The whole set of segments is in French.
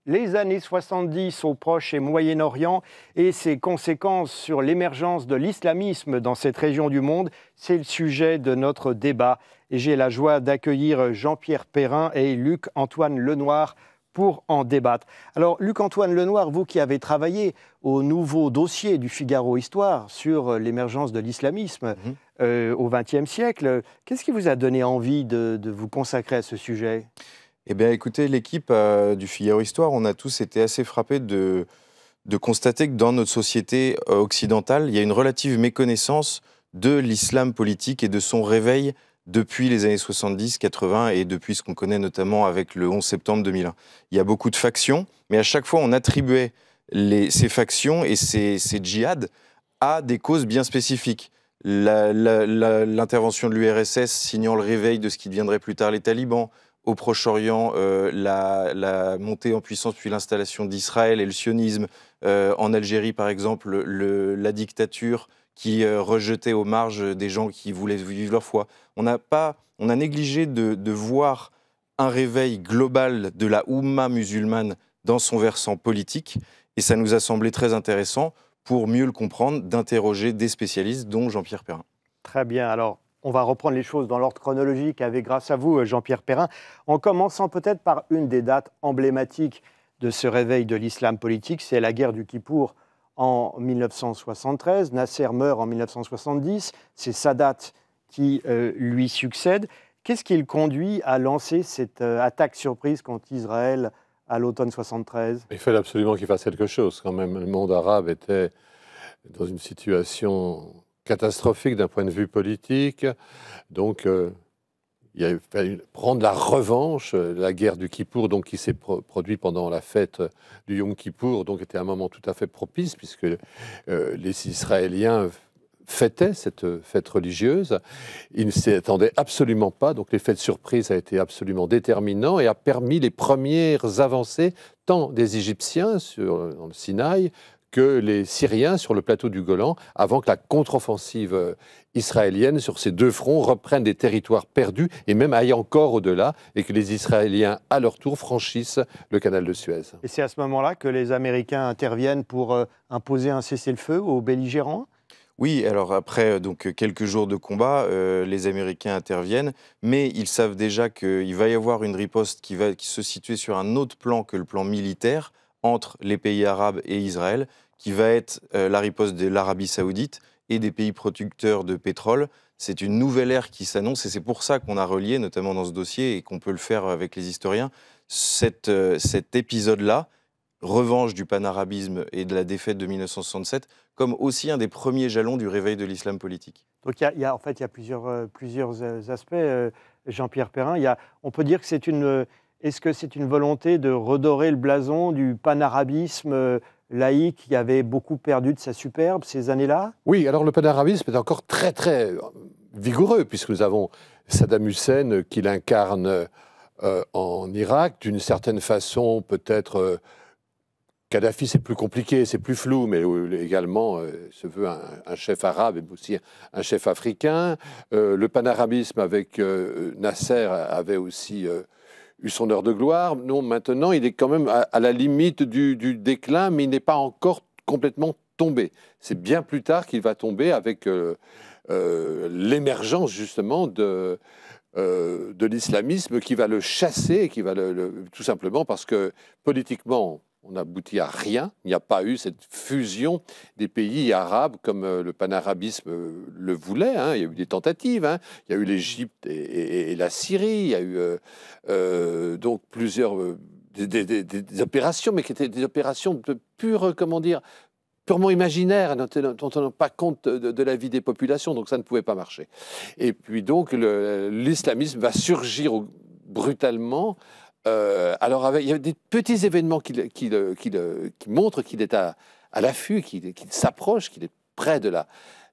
les années 70 au Proche et Moyen-Orient et ses conséquences sur l'émergence de l'islamisme dans cette région du monde, c'est le sujet de notre débat. Et j'ai la joie d'accueillir Jean-Pierre Perrin et Luc-Antoine Lenoir pour en débattre. Alors, Luc-Antoine Lenoir, vous qui avez travaillé au nouveau dossier du Figaro Histoire sur l'émergence de l'islamisme au XXe siècle, qu'est-ce qui vous a donné envie de vous consacrer à ce sujet ? Eh bien, écoutez, l'équipe du Figaro Histoire, on a tous été assez frappés de constater que dans notre société occidentale, il y a une relative méconnaissance de l'islam politique et de son réveil depuis les années 70-80 et depuis ce qu'on connaît notamment avec le 11 septembre 2001. Il y a beaucoup de factions, mais à chaque fois, on attribuait ces factions et ces djihads à des causes bien spécifiques. L'intervention de l'URSS signant le réveil de ce qui deviendrait plus tard les talibans. Au Proche-Orient, la montée en puissance puis l'installation d'Israël et le sionisme. En Algérie, par exemple, la dictature qui rejetait aux marges des gens qui voulaient vivre leur foi. On a négligé de voir un réveil global de la Oumma musulmane dans son versant politique. Et ça nous a semblé très intéressant, pour mieux le comprendre, d'interroger des spécialistes, dont Jean-Pierre Perrin. Très bien. Alors, on va reprendre les choses dans l'ordre chronologique avec, grâce à vous, Jean-Pierre Perrin, en commençant peut-être par une des dates emblématiques de ce réveil de l'islam politique, c'est la guerre du Kippour en 1973. Nasser meurt en 1970, c'est Sadat qui lui succède. Qu'est-ce qui le conduit à lancer cette attaque surprise contre Israël à l'automne 73 ? Il fallait absolument qu'il fasse quelque chose quand même. Le monde arabe était dans une situation catastrophique d'un point de vue politique. Donc, il a fallu prendre la revanche. La guerre du Kippour, donc, qui s'est produite pendant la fête du Yom Kippour, donc était un moment tout à fait propice, puisque les Israéliens fêtaient cette fête religieuse. Ils ne s'y attendaient absolument pas. Donc, l'effet de surprise a été absolument déterminant et a permis les premières avancées, tant des Égyptiens dans le Sinaï, que les Syriens sur le plateau du Golan, avant que la contre-offensive israélienne sur ces deux fronts reprenne des territoires perdus et même aille encore au-delà, et que les Israéliens, à leur tour, franchissent le canal de Suez. Et c'est à ce moment-là que les Américains interviennent pour imposer un cessez-le-feu aux belligérants ? Oui, alors après donc, quelques jours de combat, les Américains interviennent, mais ils savent déjà qu'il va y avoir une riposte qui va se situer sur un autre plan que le plan militaire, entre les pays arabes et Israël, qui va être la riposte de l'Arabie saoudite et des pays producteurs de pétrole. C'est une nouvelle ère qui s'annonce et c'est pour ça qu'on a relié, notamment dans ce dossier, et qu'on peut le faire avec les historiens, cet épisode-là, revanche du panarabisme et de la défaite de 1967, comme aussi un des premiers jalons du réveil de l'islam politique. Donc il y a plusieurs aspects, Jean-Pierre Perrin. On peut dire que c'est une... Est-ce que c'est une volonté de redorer le blason du panarabisme laïque qui avait beaucoup perdu de sa superbe ces années-là ? Oui, alors le panarabisme est encore très, très vigoureux, puisque nous avons Saddam Hussein qui l'incarne en Irak, d'une certaine façon, peut-être... Kadhafi, c'est plus compliqué, c'est plus flou, mais également se veut un chef arabe et aussi un chef africain. Le panarabisme avec Nasser avait aussi... eu son heure de gloire. Non, maintenant, il est quand même à la limite du déclin, mais il n'est pas encore complètement tombé. C'est bien plus tard qu'il va tomber avec l'émergence, justement, de l'islamisme qui va le chasser, qui va tout simplement parce que, politiquement, on n'aboutit à rien. Il n'y a pas eu cette fusion des pays arabes comme le panarabisme le voulait. Hein. Il y a eu des tentatives. Hein. Il y a eu l'Égypte et la Syrie. Il y a eu donc plusieurs des opérations, mais qui étaient des opérations de purement imaginaires, dont on n'a pas compte de la vie des populations. Donc ça ne pouvait pas marcher. Et puis donc l'islamisme va surgir brutalement. Alors, il y a des petits événements qui montrent qu'il est à l'affût, qu'il s'approche, qu'il est près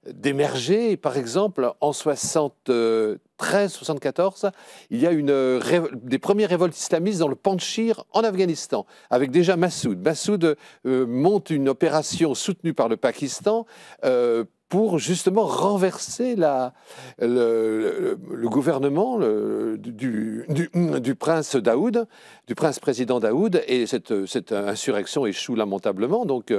d'émerger. Par exemple, en 73-74, il y a des premières révoltes islamistes dans le Panjshir, en Afghanistan, avec déjà Massoud. Massoud monte une opération soutenue par le Pakistan pour justement renverser le gouvernement du prince Daoud, du prince-président Daoud, et cette insurrection échoue lamentablement. Donc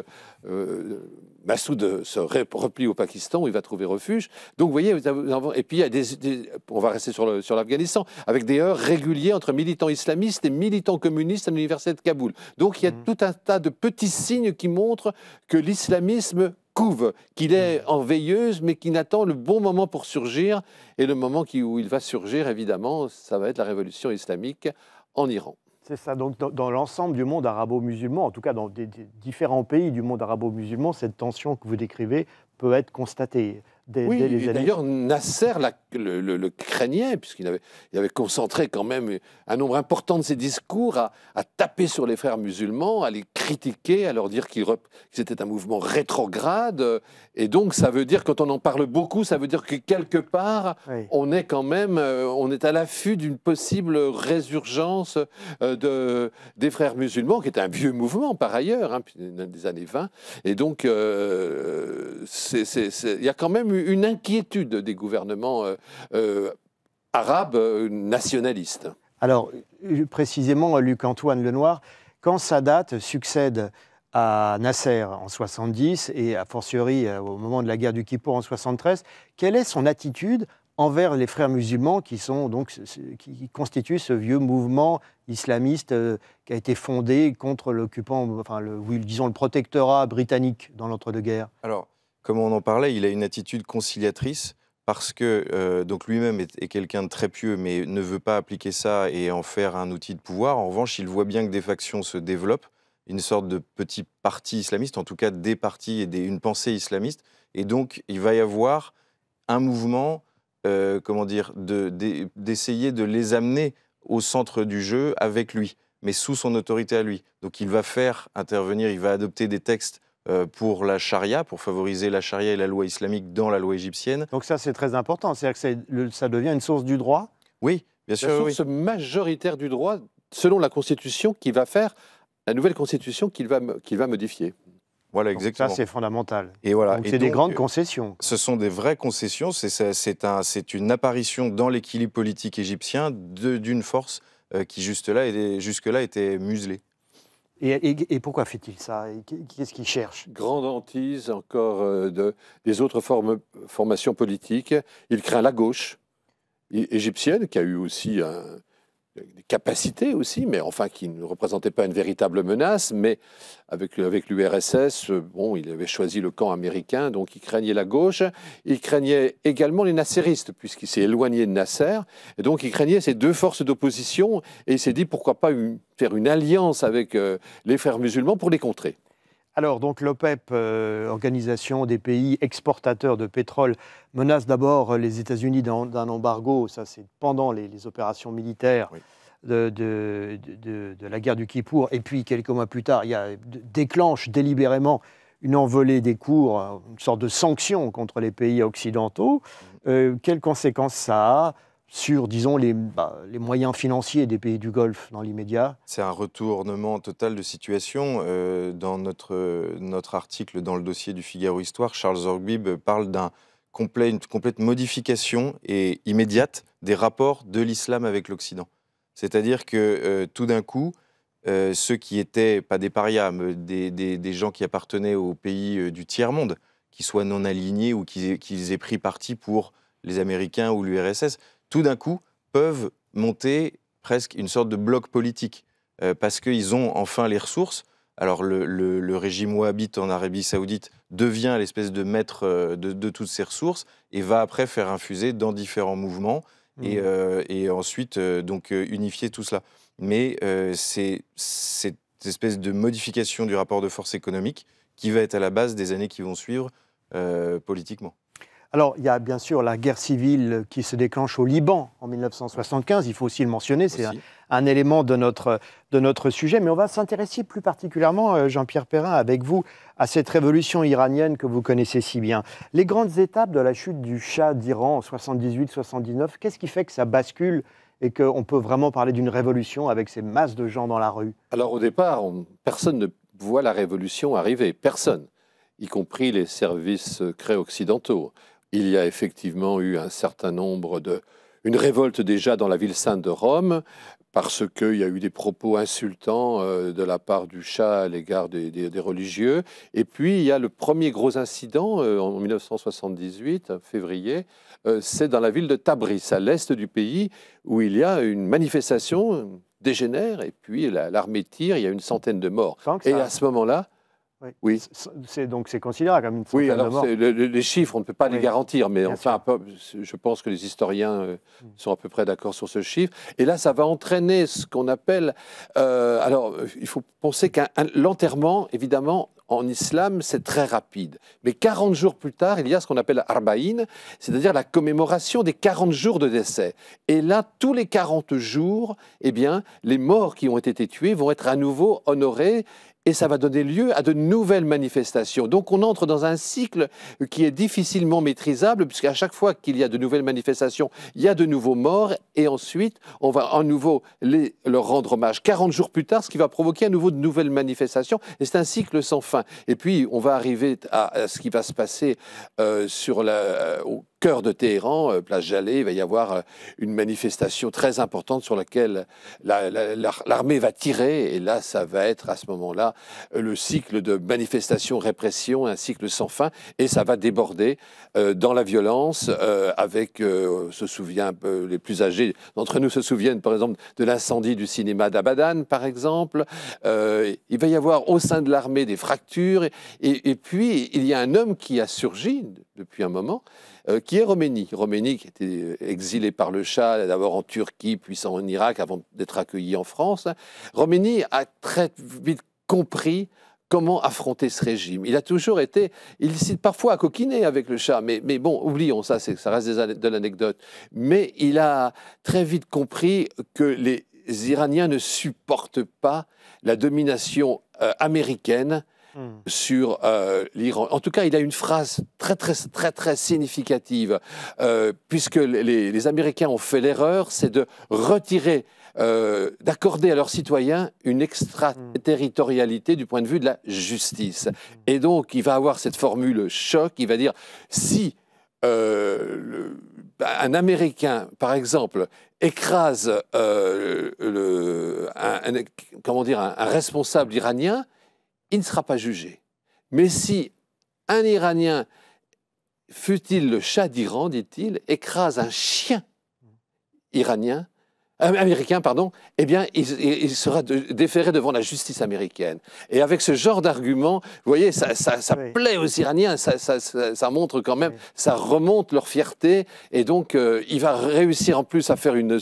Massoud se replie au Pakistan où il va trouver refuge. Donc vous voyez, et puis il y a on va rester sur l'Afghanistan, avec des heurts réguliers entre militants islamistes et militants communistes à l'université de Kaboul. Donc il y a tout un tas de petits signes qui montrent que l'islamisme couve, qu'il est en veilleuse, mais qu'il attend le bon moment pour surgir. Et le moment où il va surgir, évidemment, ça va être la révolution islamique en Iran. C'est ça, donc dans l'ensemble du monde arabo-musulman, en tout cas dans des différents pays du monde arabo-musulman, cette tension que vous décrivez peut être constatée. Oui, d'ailleurs, Nasser le craignait, puisqu'il avait concentré quand même un nombre important de ses discours à taper sur les frères musulmans, à les critiquer, à leur dire que c'était un mouvement rétrograde. Et donc, ça veut dire, quand on en parle beaucoup, ça veut dire que quelque part, oui, on est quand même on est à l'affût d'une possible résurgence des frères musulmans, qui est un vieux mouvement par ailleurs, hein, des années 20. Et donc, il y a quand même une inquiétude des gouvernements arabes nationalistes. Alors, précisément, Luc-Antoine Lenoir, quand Sadat succède à Nasser en 70 et a fortiori au moment de la guerre du Kippour en 73, quelle est son attitude envers les frères musulmans qui constituent ce vieux mouvement islamiste qui a été fondé contre l'occupant, enfin disons le protectorat britannique dans l'entre-deux-guerres? Alors, comme on en parlait, il a une attitude conciliatrice parce que donc lui-même est quelqu'un de très pieux, mais ne veut pas appliquer ça et en faire un outil de pouvoir. En revanche, il voit bien que des factions se développent, une sorte de petit parti islamiste, en tout cas des partis et une pensée islamiste. Et donc, il va y avoir un mouvement, d'essayer de les amener au centre du jeu avec lui, mais sous son autorité à lui. Donc, il va faire intervenir, il va adopter des textes pour la charia, pour favoriser la charia et la loi islamique dans la loi égyptienne. Donc ça, c'est très important, c'est-à-dire que ça devient une source du droit? Oui, bien sûr. La source majoritaire du droit, selon la Constitution qu'il va faire, la nouvelle Constitution qu'il va modifier. Voilà, exactement. Donc ça, c'est fondamental. Et voilà. Donc c'est des grandes concessions. Ce sont des vraies concessions, c'est une apparition dans l'équilibre politique égyptien d'une force qui jusque-là était muselée. Et pourquoi fait-il ça? Qu'est-ce qu'il cherche? Grande hantise encore des autres formations politiques. Il craint la gauche égyptienne, qui a eu aussi des capacités aussi, mais enfin qui ne représentait pas une véritable menace. Mais avec l'URSS, bon, il avait choisi le camp américain, donc il craignait la gauche. Il craignait également les nasseristes, puisqu'il s'est éloigné de Nasser. Et donc il craignait ces deux forces d'opposition, et il s'est dit pourquoi pas faire une alliance avec les frères musulmans pour les contrer. Alors, donc l'OPEP, organisation des pays exportateurs de pétrole, menace d'abord les États-Unis d'un embargo, ça c'est pendant les opérations militaires oui, de la guerre du Kippour, et puis quelques mois plus tard, il déclenche délibérément une envolée des cours, une sorte de sanction contre les pays occidentaux. Quelles conséquences ça a sur, disons, les moyens financiers des pays du Golfe dans l'immédiat? C'est un retournement total de situation. Dans notre article dans le dossier du Figaro Histoire, Charles Orgbib parle d'une complète modification et immédiate des rapports de l'islam avec l'Occident. C'est-à-dire que tout d'un coup, ceux qui étaient, pas des parias, mais des gens qui appartenaient aux pays du tiers-monde, qui soient non alignés ou qu'ils aient pris parti pour les Américains ou l'URSS, tout d'un coup, peuvent monter presque une sorte de bloc politique, parce qu'ils ont enfin les ressources. Alors, le régime wahhabite en Arabie Saoudite devient l'espèce de maître de toutes ces ressources et va après faire infuser dans différents mouvements et ensuite donc unifier tout cela. Mais c'est cette espèce de modification du rapport de force économique qui va être à la base des années qui vont suivre politiquement. Alors, il y a bien sûr la guerre civile qui se déclenche au Liban en 1975, il faut aussi le mentionner, c'est un élément de notre sujet, mais on va s'intéresser plus particulièrement, Jean-Pierre Perrin, avec vous, à cette révolution iranienne que vous connaissez si bien. Les grandes étapes de la chute du Shah d'Iran en 78-79, qu'est-ce qui fait que ça bascule et qu'on peut vraiment parler d'une révolution avec ces masses de gens dans la rue? Alors au départ, personne ne voit la révolution arriver, personne. y compris les services secrets occidentaux. Il y a effectivement eu un certain nombre une révolte déjà dans la ville sainte de Rome, parce qu'il y a eu des propos insultants de la part du Shah à l'égard des religieux. Et puis, il y a le premier gros incident en 1978, février, c'est dans la ville de Tabriz, à l'est du pays, où il y a une manifestation dégénère, et puis l'armée tire, il y a une centaine de morts. Et à ce moment-là, oui. Donc c'est considérable comme une centaine de morts. Les chiffres, on ne peut pas les garantir, mais Bien enfin, je pense que les historiens sont à peu près d'accord sur ce chiffre. Et là, ça va entraîner ce qu'on appelle... alors, il faut penser qu'un l'enterrement, évidemment, en islam, c'est très rapide. Mais 40 jours plus tard, il y a ce qu'on appelle Arba'in, c'est-à-dire la commémoration des 40 jours de décès. Et là, tous les 40 jours, eh bien, les morts qui ont été tués vont être à nouveau honorés. Et ça va donner lieu à de nouvelles manifestations. Donc on entre dans un cycle qui est difficilement maîtrisable, puisqu'à chaque fois qu'il y a de nouvelles manifestations, il y a de nouveaux morts, et ensuite on va à nouveau leur rendre hommage 40 jours plus tard, ce qui va provoquer à nouveau de nouvelles manifestations, et c'est un cycle sans fin. Et puis on va arriver à ce qui va se passer au cœur de Téhéran, place Jaleh, il va y avoir une manifestation très importante sur laquelle l'armée va tirer, et là ça va être à ce moment-là le cycle de manifestation-répression, un cycle sans fin, et ça va déborder dans la violence, avec, se souvient, les plus âgés d'entre nous se souviennent par exemple de l'incendie du cinéma d'Abadan, par exemple. Il va y avoir au sein de l'armée des fractures, et puis il y a un homme qui a surgi depuis un moment, qui est Khomeini. Khomeini qui était exilé par le Shah, d'abord en Turquie, puis en Irak, avant d'être accueilli en France. Khomeini a très vite compris comment affronter ce régime. Il a toujours été, il cite parfois à coquiner avec le Shah, mais bon, oublions ça, ça reste de l'anecdote. Mais il a très vite compris que les Iraniens ne supportent pas la domination américaine sur l'Iran. En tout cas, il a une phrase très significative, puisque les Américains ont fait l'erreur, c'est de retirer, d'accorder à leurs citoyens une extraterritorialité du point de vue de la justice. Et donc, il va avoir cette formule choc, il va dire, si un Américain, par exemple, écrase un responsable iranien, il ne sera pas jugé. Mais si un Iranien, fût-il le Shah d'Iran, dit-il, écrase un chien américain, pardon, eh bien, il sera déféré devant la justice américaine. Et avec ce genre d'argument, vous voyez, ça plaît aux Iraniens, ça montre quand même, ça remonte leur fierté, et donc il va réussir en plus à faire une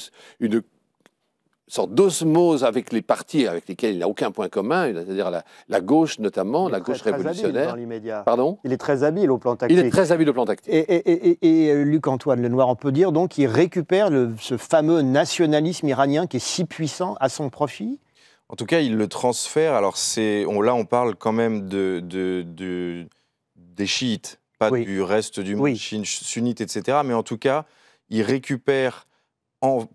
sorte d'osmose avec les partis avec lesquels il n'a aucun point commun, c'est-à-dire la gauche notamment, la gauche révolutionnaire. Pardon ? Il est très habile au plan tactique. Il est très habile au plan tactique. Et Luc-Antoine Lenoir, on peut dire donc qu'il récupère ce fameux nationalisme iranien qui est si puissant à son profit ? En tout cas, il le transfère. Alors là, on parle quand même des chiites, pas du reste du monde, sunnite, etc. Mais en tout cas, il récupère en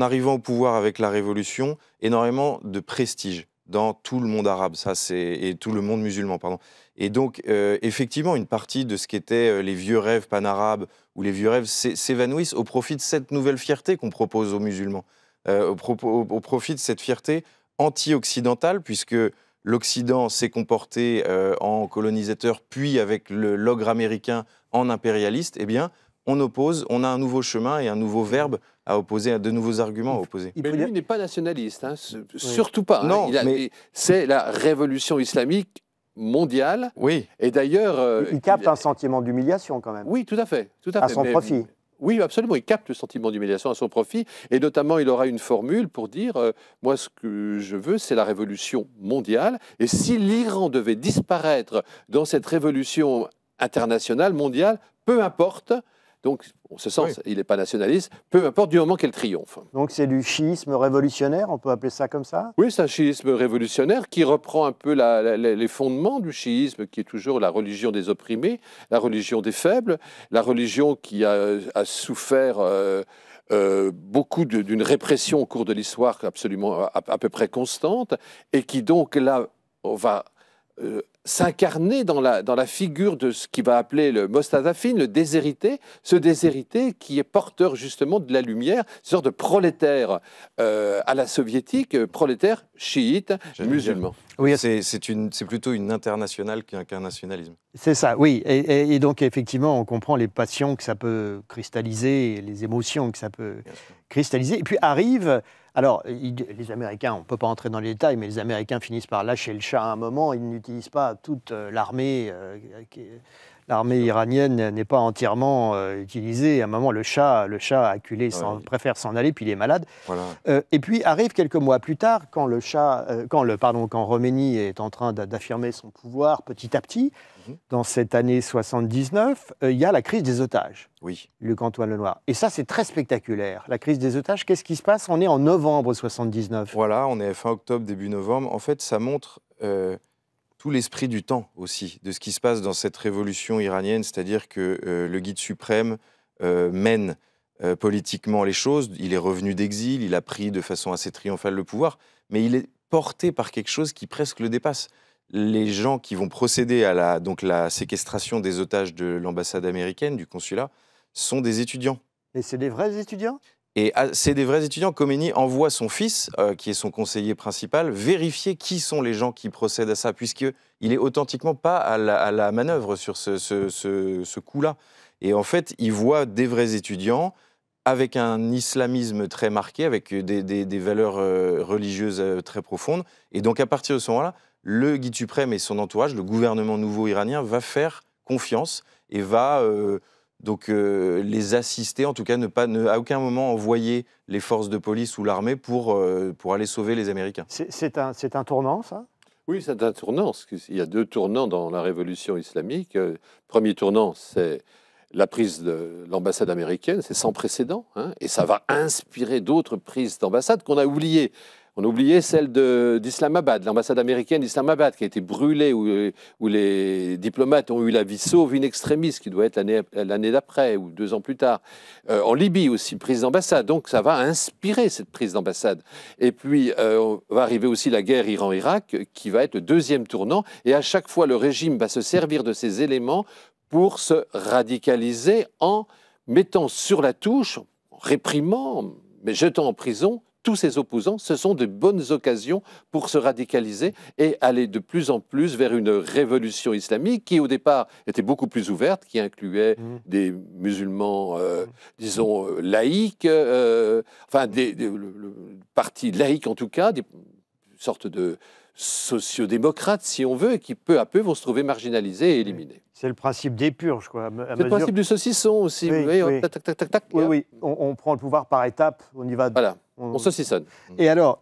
arrivant au pouvoir avec la révolution, énormément de prestige dans tout le monde arabe, et tout le monde musulman, pardon. Et donc, effectivement, une partie de ce qu'étaient les vieux rêves panarabes ou les vieux rêves s'évanouissent au profit de cette nouvelle fierté qu'on propose aux musulmans, au profit de cette fierté anti-occidentale, puisque l'Occident s'est comporté en colonisateur, puis avec l'ogre américain en impérialiste. Eh bien, on a un nouveau chemin et un nouveau verbe à opposer, de nouveaux arguments à opposer. Mais lui n'est pas nationaliste, hein, surtout pas. Non, c'est la révolution islamique mondiale. Oui. Et d'ailleurs... il capte un sentiment d'humiliation quand même. Oui, tout à fait. À son profit. Oui, absolument. Il capte le sentiment d'humiliation à son profit. Et notamment, il aura une formule pour dire moi, ce que je veux, c'est la révolution mondiale. Et si l'Iran devait disparaître dans cette révolution internationale, mondiale, peu importe. Donc, en ce sens, il n'est pas nationaliste, peu importe du moment qu'elle triomphe. Donc c'est du chiisme révolutionnaire, on peut appeler ça comme ça ? Oui, c'est un chiisme révolutionnaire qui reprend un peu les fondements du chiisme, qui est toujours la religion des opprimés, la religion des faibles, la religion qui a souffert beaucoup d'une répression au cours de l'histoire absolument à peu près constante, et qui donc là va s'incarner dans la figure de ce qu'il va appeler le Mostadafin, le déshérité, ce déshérité qui est porteur justement de la lumière, une sorte de prolétaire à la soviétique, prolétaire chiite, musulman. Oui, c'est plutôt une internationale qu'un nationalisme. C'est ça, oui. Et donc, effectivement, on comprend les passions que ça peut cristalliser, les émotions que ça peut cristalliser. Et puis arrive... Alors, les Américains, on ne peut pas entrer dans les détails, mais les Américains finissent par lâcher le chat à un moment. Ils n'utilisent pas toute l'armée. L'armée iranienne n'est pas entièrement utilisée. À un moment, le chat acculé préfère s'en aller, puis il est malade. Voilà. Et puis arrive quelques mois plus tard, quand Khomeini est en train d'affirmer son pouvoir petit à petit, dans cette année 79, il y a la crise des otages. Oui. Luc-Antoine Lenoir. Et ça, c'est très spectaculaire. La crise des otages, qu'est-ce qui se passe? On est en novembre 79. Voilà, on est fin octobre, début novembre. En fait, ça montre tout l'esprit du temps aussi, de ce qui se passe dans cette révolution iranienne, c'est-à-dire que le guide suprême mène politiquement les choses. Il est revenu d'exil, il a pris de façon assez triomphale le pouvoir, mais il est porté par quelque chose qui presque le dépasse. Les gens qui vont procéder à la séquestration des otages de l'ambassade américaine, du consulat, sont des étudiants. Et c'est des vrais étudiants? Et c'est des vrais étudiants. Khomeini envoie son fils, qui est son conseiller principal, vérifier qui sont les gens qui procèdent à ça, puisqu'il n'est authentiquement pas à la manœuvre sur ce coup-là. Et en fait, il voit des vrais étudiants avec un islamisme très marqué, avec des valeurs religieuses très profondes. Et donc, à partir de ce moment-là, le guide suprême et son entourage, le gouvernement nouveau iranien, va faire confiance et va les assister, en tout cas à aucun moment envoyer les forces de police ou l'armée pour aller sauver les Américains. C'est un tournant, ça? Oui, c'est un tournant. Il y a deux tournants dans la révolution islamique. Premier tournant, c'est la prise de l'ambassade américaine, c'est sans précédent, hein, et ça va inspirer d'autres prises d'ambassade qu'on a oubliées. On a oublié celle d'Islamabad, l'ambassade américaine d'Islamabad, qui a été brûlée, où les diplomates ont eu la vie sauve in extremis, qui doit être l'année d'après ou 2 ans plus tard. En Libye aussi, prise d'ambassade. Donc ça va inspirer cette prise d'ambassade. Et puis va arriver aussi la guerre Iran-Irak, qui va être le deuxième tournant. Et à chaque fois, le régime va se servir de ces éléments pour se radicaliser en mettant sur la touche, en réprimant, mais jetant en prison tous ses opposants. Ce sont de bonnes occasions pour se radicaliser et aller de plus en plus vers une révolution islamique qui, au départ, était beaucoup plus ouverte, qui incluait des musulmans, disons, laïcs, le parti laïque en tout cas, des sortes de sociodémocrates, si on veut, et qui peu à peu vont se trouver marginalisés et éliminés. C'est le principe des purges, quoi. C'est le principe du saucisson aussi. Oui, vous voyez, oui. Tac, Oui. On prend le pouvoir par étapes. On y va. Voilà, on saucissonne. Et alors,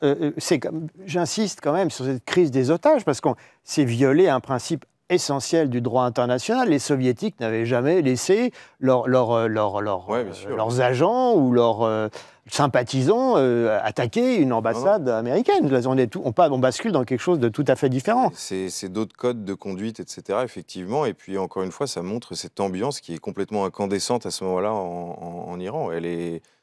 j'insiste quand même sur cette crise des otages, parce qu'on s'est violé un principe essentiel du droit international. Les soviétiques n'avaient jamais laissé leurs agents ou leurs sympathisants attaquer une ambassade américaine. Là, on bascule dans quelque chose de tout à fait différent. C'est d'autres codes de conduite, etc., effectivement. Et puis, encore une fois, ça montre cette ambiance qui est complètement incandescente à ce moment-là en Iran.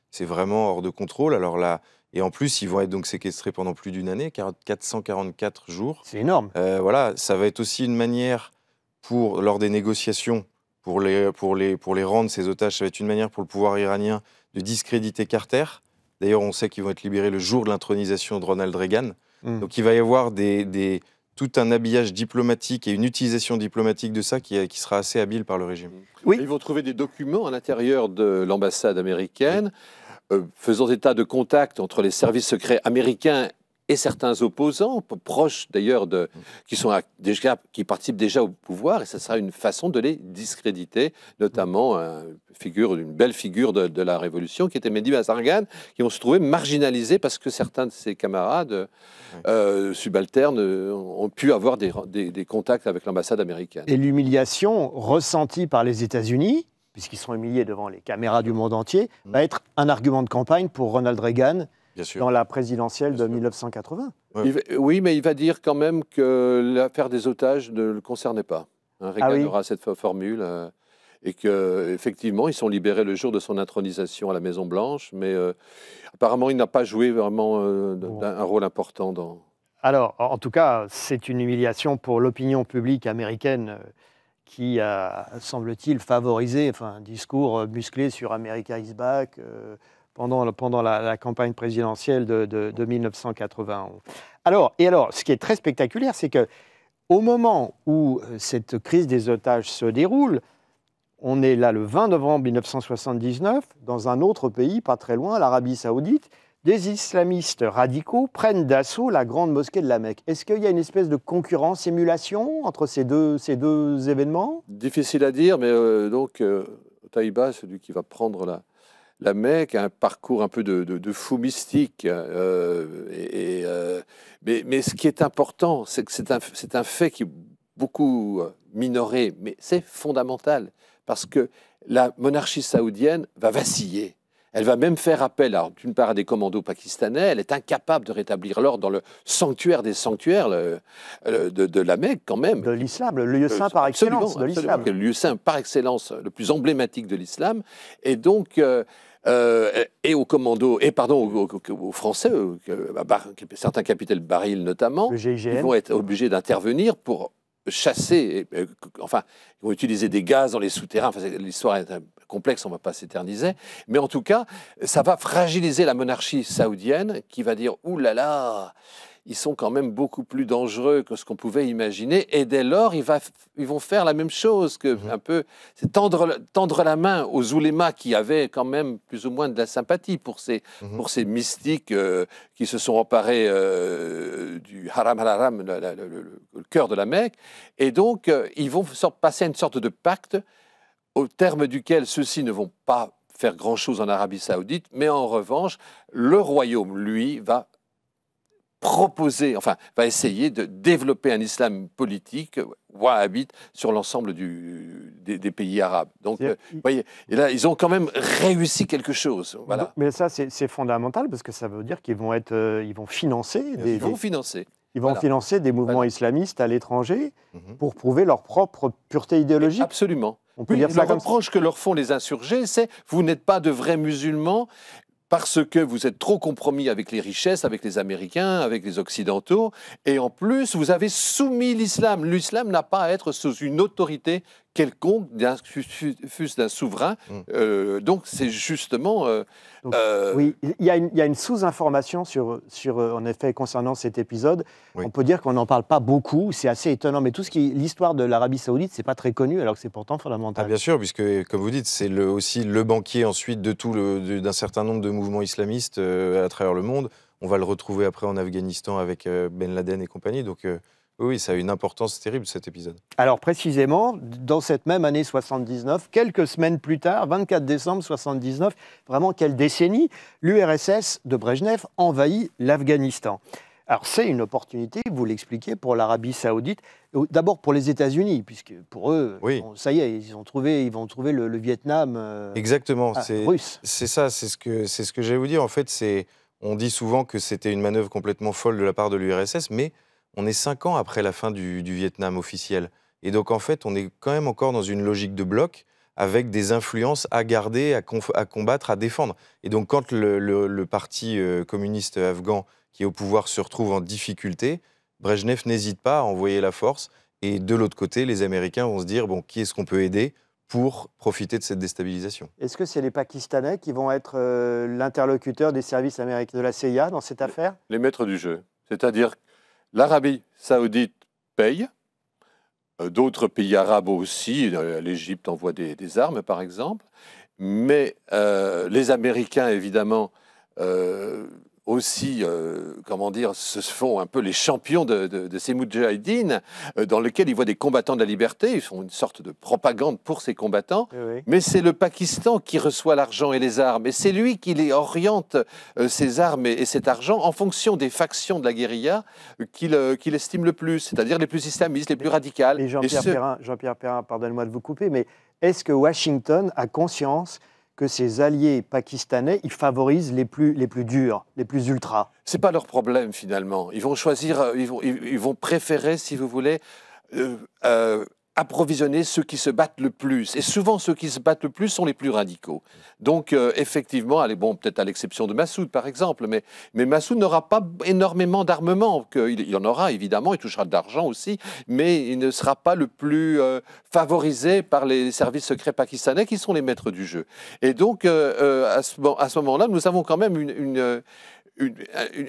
C'est vraiment hors de contrôle. Alors là, et en plus, ils vont être donc séquestrés pendant plus d'une année, 444 jours. C'est énorme. Voilà, ça va être aussi une manière lors des négociations, pour les rendre, ces otages, ça va être une manière pour le pouvoir iranien de discréditer Carter. D'ailleurs, on sait qu'ils vont être libérés le jour de l'intronisation de Ronald Reagan. Donc il va y avoir tout un habillage diplomatique et une utilisation diplomatique de ça qui sera assez habile par le régime. Oui. Ils vont trouver des documents à l'intérieur de l'ambassade américaine, faisant état de contacts entre les services secrets américains et certains opposants, proches d'ailleurs, qui participent déjà au pouvoir, et ce sera une façon de les discréditer, notamment une belle figure de la Révolution, qui était Mehdi Bazargan, qui vont se trouver marginalisés parce que certains de ses camarades subalternes ont pu avoir des contacts avec l'ambassade américaine. Et l'humiliation ressentie par les États-Unis, puisqu'ils sont humiliés devant les caméras du monde entier, va être un argument de campagne pour Ronald Reagan dans la présidentielle de 1980. Oui, mais il va dire quand même que l'affaire des otages ne le concernait pas. Reagan aura cette formule et qu'effectivement, ils sont libérés le jour de son intronisation à la Maison-Blanche, mais apparemment, il n'a pas joué vraiment un rôle important dans... Alors, en tout cas, c'est une humiliation pour l'opinion publique américaine qui a, semble-t-il, favorisé un discours musclé sur America is back pendant la campagne présidentielle de 1991. Alors, ce qui est très spectaculaire, c'est qu'au moment où cette crise des otages se déroule, on est là le 20 novembre 1979, dans un autre pays, pas très loin, l'Arabie Saoudite, des islamistes radicaux prennent d'assaut la grande mosquée de la Mecque. Est-ce qu'il y a une espèce de concurrence, émulation entre ces deux événements? Difficile à dire, mais Taïba, celui qui va prendre la Mecque, a un parcours un peu de fou mystique. Mais ce qui est important, c'est que c'est un fait qui est beaucoup minoré, mais c'est fondamental, parce que la monarchie saoudienne va vaciller. Elle va même faire appel, d'une part, à des commandos pakistanais. Elle est incapable de rétablir l'ordre dans le sanctuaire des sanctuaires de la Mecque, quand même. De l'islam, le lieu saint par excellence de l'islam. Le lieu saint par excellence, le plus emblématique de l'islam. Et donc, et aux commandos, aux Français, certains capitaines Baril notamment, ils vont être obligés d'intervenir pour chasser, ils vont utiliser des gaz dans les souterrains. L'histoire est complexe, on ne va pas s'éterniser. Mais en tout cas, ça va fragiliser la monarchie saoudienne qui va dire « Ouh là là, ils sont quand même beaucoup plus dangereux que ce qu'on pouvait imaginer. » Et dès lors, ils vont faire la même chose, c'est tendre la main aux oulémas qui avaient quand même plus ou moins de la sympathie pour ces mystiques qui se sont emparés du haram al-haram, le cœur de la Mecque. Et donc, ils vont passer à une sorte de pacte au terme duquel ceux-ci ne vont pas faire grand-chose en Arabie Saoudite, mais en revanche, le royaume, lui, va essayer de développer un islam politique wahhabite sur l'ensemble des pays arabes. Donc, vous voyez, et là, ils ont quand même réussi quelque chose. Voilà. Mais ça, c'est fondamental, parce que ça veut dire qu'ils vont financer financer des mouvements islamistes à l'étranger pour prouver leur propre pureté idéologique. Absolument. On peut dire ça le reproche que leur font les insurgés, c'est « vous n'êtes pas de vrais musulmans ». Parce que vous êtes trop compromis avec les richesses, avec les Américains, avec les Occidentaux, et en plus, vous avez soumis l'islam. L'islam n'a pas à être sous une autorité quelconque, fût-ce d'un souverain. Donc, c'est justement... Oui, il y a une sous-information en effet, concernant cet épisode. Oui. On peut dire qu'on n'en parle pas beaucoup, c'est assez étonnant, mais l'histoire de l'Arabie Saoudite, c'est pas très connu, alors que c'est pourtant fondamental. Ah, bien sûr, puisque, comme vous dites, c'est aussi le banquier ensuite d'un certain nombre de mouvements islamistes à travers le monde. On va le retrouver après en Afghanistan avec Ben Laden et compagnie, donc... Oui, ça a une importance terrible, cet épisode. Alors, précisément, dans cette même année 79, quelques semaines plus tard, 24 décembre 79, vraiment quelle décennie, l'URSS de Brejnev envahit l'Afghanistan. Alors, c'est une opportunité, vous l'expliquez, pour l'Arabie Saoudite, d'abord pour les États-Unis, puisque pour eux, ça y est, ils vont trouver le Vietnam Exactement, russe. C'est ça, c'est ce que j'allais vous dire. En fait, on dit souvent que c'était une manœuvre complètement folle de la part de l'URSS, mais on est 5 ans après la fin du Vietnam officiel. Et donc, en fait, on est quand même encore dans une logique de bloc avec des influences à garder, à combattre, à défendre. Et donc, quand le parti communiste afghan qui est au pouvoir se retrouve en difficulté, Brejnev n'hésite pas à envoyer la force. Et de l'autre côté, les Américains vont se dire, bon, qui est-ce qu'on peut aider pour profiter de cette déstabilisation? Est-ce que c'est les Pakistanais qui vont être l'interlocuteur des services américains de la CIA dans cette affaire? Les maîtres du jeu. C'est-à-dire l'Arabie Saoudite paye, d'autres pays arabes aussi, l'Égypte envoie des armes par exemple, mais les Américains évidemment aussi, se font un peu les champions de ces moudjahidines, dans lesquels ils voient des combattants de la liberté, ils font une sorte de propagande pour ces combattants, mais c'est le Pakistan qui reçoit l'argent et les armes, et c'est lui qui les oriente, ces armes et cet argent, en fonction des factions de la guérilla qu'il estime le plus, c'est-à-dire les plus islamistes, les plus radicales. Et Jean-Pierre Perrin, pardonnez-moi de vous couper, mais est-ce que Washington a conscience que ses alliés pakistanais, ils favorisent les plus durs, les plus ultras? C'est pas leur problème finalement. Ils vont choisir, ils vont préférer, si vous voulez, approvisionner ceux qui se battent le plus. Et souvent, ceux qui se battent le plus sont les plus radicaux. Donc, effectivement, allez, bon, peut-être à l'exception de Massoud, par exemple, mais Massoud n'aura pas énormément d'armement. Il en aura, évidemment, il touchera de l'argent aussi, mais il ne sera pas le plus favorisé par les services secrets pakistanais, qui sont les maîtres du jeu. Et donc, à ce moment-là, nous avons quand même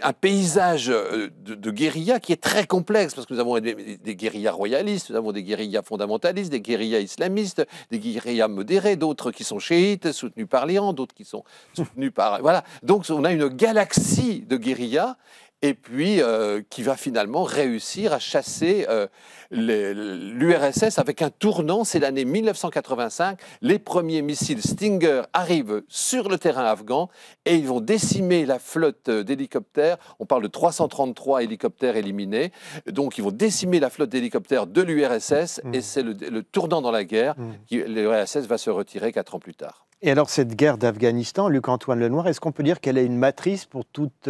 un paysage de guérilla qui est très complexe, parce que nous avons des guérillas royalistes, nous avons des guérillas fondamentalistes, des guérillas islamistes, des guérillas modérés, d'autres qui sont chiites, soutenus par l'Iran, d'autres qui sont soutenus par... Voilà. Donc on a une galaxie de guérillas, et puis qui va finalement réussir à chasser l'URSS avec un tournant. C'est l'année 1985. Les premiers missiles Stinger arrivent sur le terrain afghan et ils vont décimer la flotte d'hélicoptères. On parle de 333 hélicoptères éliminés. Donc ils vont décimer la flotte d'hélicoptères de l'URSS et c'est le tournant dans la guerre. L'URSS va se retirer 4 ans plus tard. Et alors cette guerre d'Afghanistan, Luc-Antoine Lenoir, est-ce qu'on peut dire qu'elle est une matrice pour toute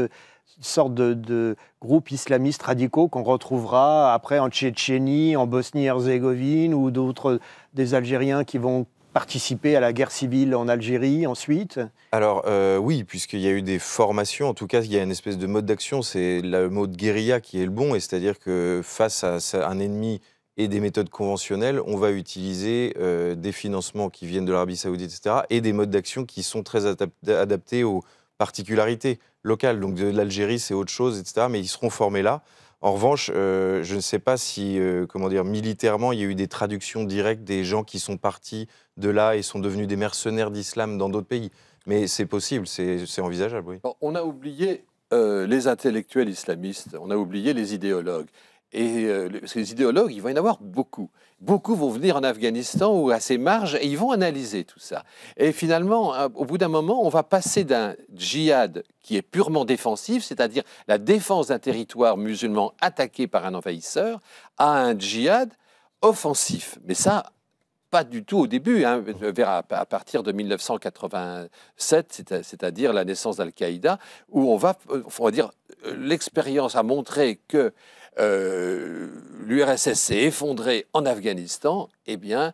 sorte de groupes islamistes radicaux qu'on retrouvera après en Tchétchénie, en Bosnie-Herzégovine ou d'autres, des Algériens qui vont participer à la guerre civile en Algérie ensuite? Alors oui, puisqu'il y a eu des formations, en tout cas il y a une espèce de mode d'action, c'est le mode guérilla qui est le bon, et c'est-à-dire que face à un ennemi et des méthodes conventionnelles, on va utiliser des financements qui viennent de l'Arabie Saoudite, etc., et des modes d'action qui sont très adaptés aux particularités locales. Donc de l'Algérie, c'est autre chose, etc., mais ils seront formés là. En revanche, je ne sais pas si, comment dire, militairement, il y a eu des traductions directes des gens qui sont partis de là et sont devenus des mercenaires d'islam dans d'autres pays. Mais c'est possible, c'est envisageable, oui. On a oublié les intellectuels islamistes, on a oublié les idéologues. Et parce que les idéologues, il va y en avoir beaucoup. Beaucoup vont venir en Afghanistan ou à ses marges et ils vont analyser tout ça. Et finalement, au bout d'un moment, on va passer d'un djihad qui est purement défensif, c'est-à-dire la défense d'un territoire musulman attaqué par un envahisseur, à un djihad offensif. Mais ça, pas du tout au début, hein, à partir de 1987, c'est-à-dire la naissance d'Al-Qaïda, où on va dire, l'expérience a montré que l'URSS s'est effondrée en Afghanistan, eh bien,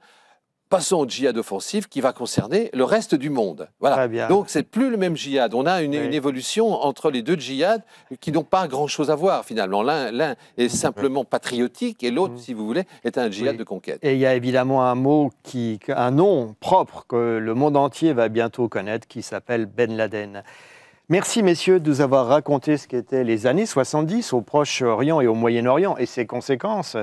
passons au djihad offensif qui va concerner le reste du monde. Voilà. Donc, c'est plus le même djihad. On a une évolution entre les deux djihads qui n'ont pas grand-chose à voir, finalement. L'un est simplement patriotique et l'autre, si vous voulez, est un djihad de conquête. Et il y a évidemment un nom propre que le monde entier va bientôt connaître, qui s'appelle Ben Laden. Merci, messieurs, de nous avoir raconté ce qu'étaient les années 70 au Proche-Orient et au Moyen-Orient et ses conséquences.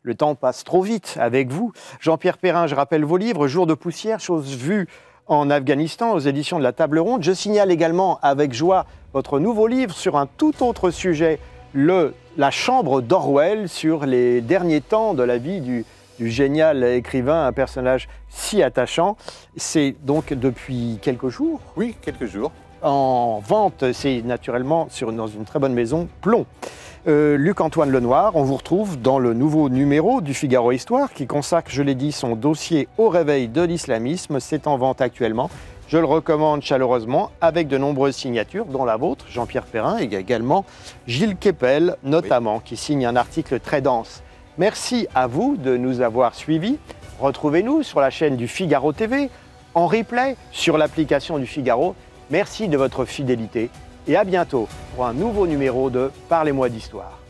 Le temps passe trop vite avec vous. Jean-Pierre Perrin, je rappelle vos livres, Jour de poussière, choses vues en Afghanistan, aux éditions de la Table Ronde. Je signale également avec joie votre nouveau livre sur un tout autre sujet, La Chambre d'Orwell, sur les derniers temps de la vie du génial écrivain, un personnage si attachant. C'est donc depuis quelques jours. Oui, quelques jours. En vente, c'est naturellement dans une très bonne maison, Plomb. Luc-Antoine Lenoir, on vous retrouve dans le nouveau numéro du Figaro Histoire qui consacre, je l'ai dit, son dossier au réveil de l'islamisme. C'est en vente actuellement. Je le recommande chaleureusement avec de nombreuses signatures, dont la vôtre, Jean-Pierre Perrin, et également Gilles Kepel, notamment, qui signe un article très dense. Merci à vous de nous avoir suivis. Retrouvez-nous sur la chaîne du Figaro TV, en replay sur l'application du Figaro. Merci de votre fidélité et à bientôt pour un nouveau numéro de Parlez-moi d'Histoire.